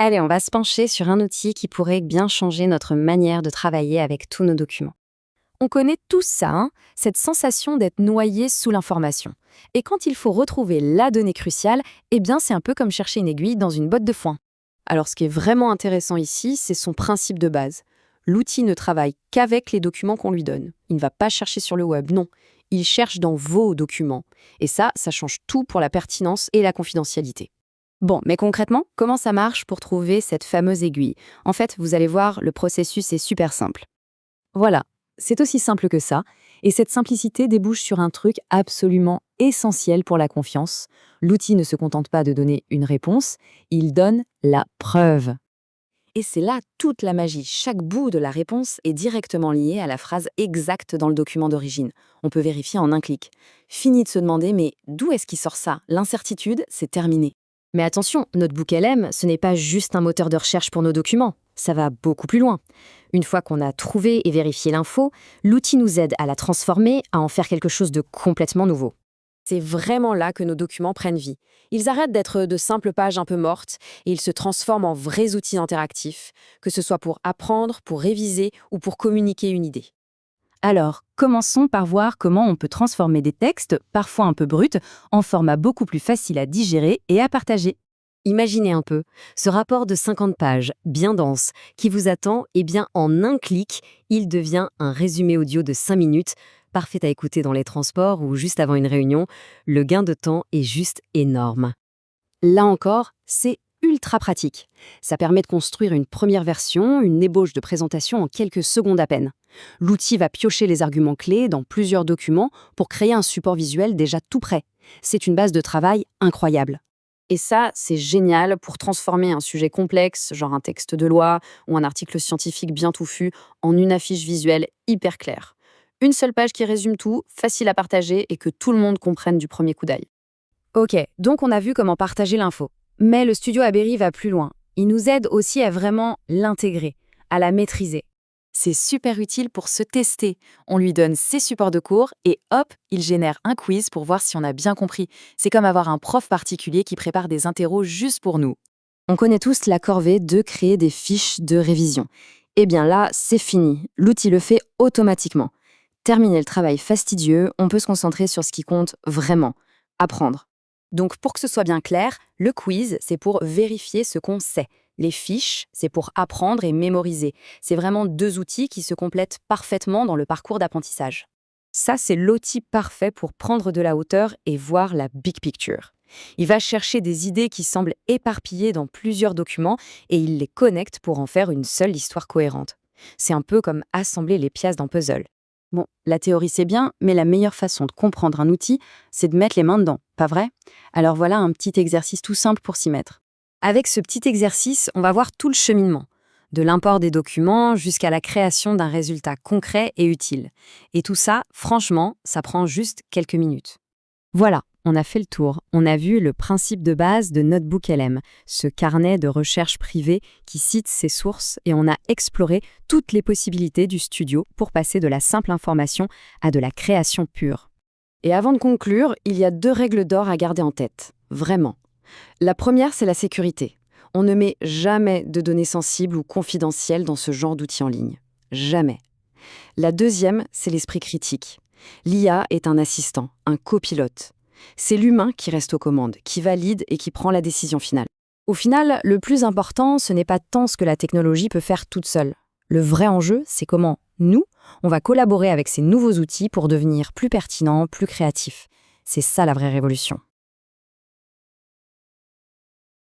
Allez, on va se pencher sur un outil qui pourrait bien changer notre manière de travailler avec tous nos documents. On connaît tous ça, hein, cette sensation d'être noyé sous l'information. Et quand il faut retrouver la donnée cruciale, eh bien c'est un peu comme chercher une aiguille dans une botte de foin. Alors ce qui est vraiment intéressant ici, c'est son principe de base. L'outil ne travaille qu'avec les documents qu'on lui donne. Il ne va pas chercher sur le web, non. Il cherche dans vos documents. Et ça change tout pour la pertinence et la confidentialité. Bon, mais concrètement, comment ça marche pour trouver cette fameuse aiguille? En fait, vous allez voir, le processus est super simple. Voilà, c'est aussi simple que ça, et cette simplicité débouche sur un truc absolument essentiel pour la confiance. L'outil ne se contente pas de donner une réponse, il donne la preuve. Et c'est là toute la magie. Chaque bout de la réponse est directement lié à la phrase exacte dans le document d'origine. On peut vérifier en un clic. Fini de se demander, mais d'où est-ce qu'il sort ça? L'incertitude, c'est terminé. Mais attention, Notebook LM, ce n'est pas juste un moteur de recherche pour nos documents. Ça va beaucoup plus loin. Une fois qu'on a trouvé et vérifié l'info, l'outil nous aide à la transformer, à en faire quelque chose de complètement nouveau. C'est vraiment là que nos documents prennent vie. Ils arrêtent d'être de simples pages un peu mortes et ils se transforment en vrais outils interactifs, que ce soit pour apprendre, pour réviser ou pour communiquer une idée. Alors, commençons par voir comment on peut transformer des textes, parfois un peu bruts, en format beaucoup plus facile à digérer et à partager. Imaginez un peu, ce rapport de 50 pages, bien dense, qui vous attend, eh bien en un clic, il devient un résumé audio de 5 minutes, parfait à écouter dans les transports ou juste avant une réunion. Le gain de temps est juste énorme. Là encore, c'est ultra pratique. Ça permet de construire une première version, une ébauche de présentation en quelques secondes à peine. L'outil va piocher les arguments clés dans plusieurs documents pour créer un support visuel déjà tout prêt. C'est une base de travail incroyable. Et ça, c'est génial pour transformer un sujet complexe, genre un texte de loi ou un article scientifique bien touffu, en une affiche visuelle hyper claire. Une seule page qui résume tout, facile à partager et que tout le monde comprenne du premier coup d'œil. Ok, donc on a vu comment partager l'info. Mais le studio Abery va plus loin. Il nous aide aussi à vraiment l'intégrer, à la maîtriser. C'est super utile pour se tester. On lui donne ses supports de cours et hop, il génère un quiz pour voir si on a bien compris. C'est comme avoir un prof particulier qui prépare des interros juste pour nous. On connaît tous la corvée de créer des fiches de révision. Eh bien là, c'est fini. L'outil le fait automatiquement. Terminer le travail fastidieux, on peut se concentrer sur ce qui compte vraiment, apprendre. Donc pour que ce soit bien clair, le quiz, c'est pour vérifier ce qu'on sait. Les fiches, c'est pour apprendre et mémoriser. C'est vraiment deux outils qui se complètent parfaitement dans le parcours d'apprentissage. Ça, c'est l'outil parfait pour prendre de la hauteur et voir la big picture. Il va chercher des idées qui semblent éparpillées dans plusieurs documents et il les connecte pour en faire une seule histoire cohérente. C'est un peu comme assembler les pièces d'un puzzle. Bon, la théorie c'est bien, mais la meilleure façon de comprendre un outil, c'est de mettre les mains dedans, pas vrai? Alors voilà un petit exercice tout simple pour s'y mettre. Avec ce petit exercice, on va voir tout le cheminement, de l'import des documents jusqu'à la création d'un résultat concret et utile. Et tout ça, franchement, ça prend juste quelques minutes. Voilà, on a fait le tour. On a vu le principe de base de Notebook LM, ce carnet de recherche privé qui cite ses sources, et on a exploré toutes les possibilités du studio pour passer de la simple information à de la création pure. Et avant de conclure, il y a 2 règles d'or à garder en tête, vraiment. La première, c'est la sécurité. On ne met jamais de données sensibles ou confidentielles dans ce genre d'outils en ligne. Jamais. La deuxième, c'est l'esprit critique. L'IA est un assistant, un copilote. C'est l'humain qui reste aux commandes, qui valide et qui prend la décision finale. Au final, le plus important, ce n'est pas tant ce que la technologie peut faire toute seule. Le vrai enjeu, c'est comment nous, on va collaborer avec ces nouveaux outils pour devenir plus pertinents, plus créatifs. C'est ça la vraie révolution.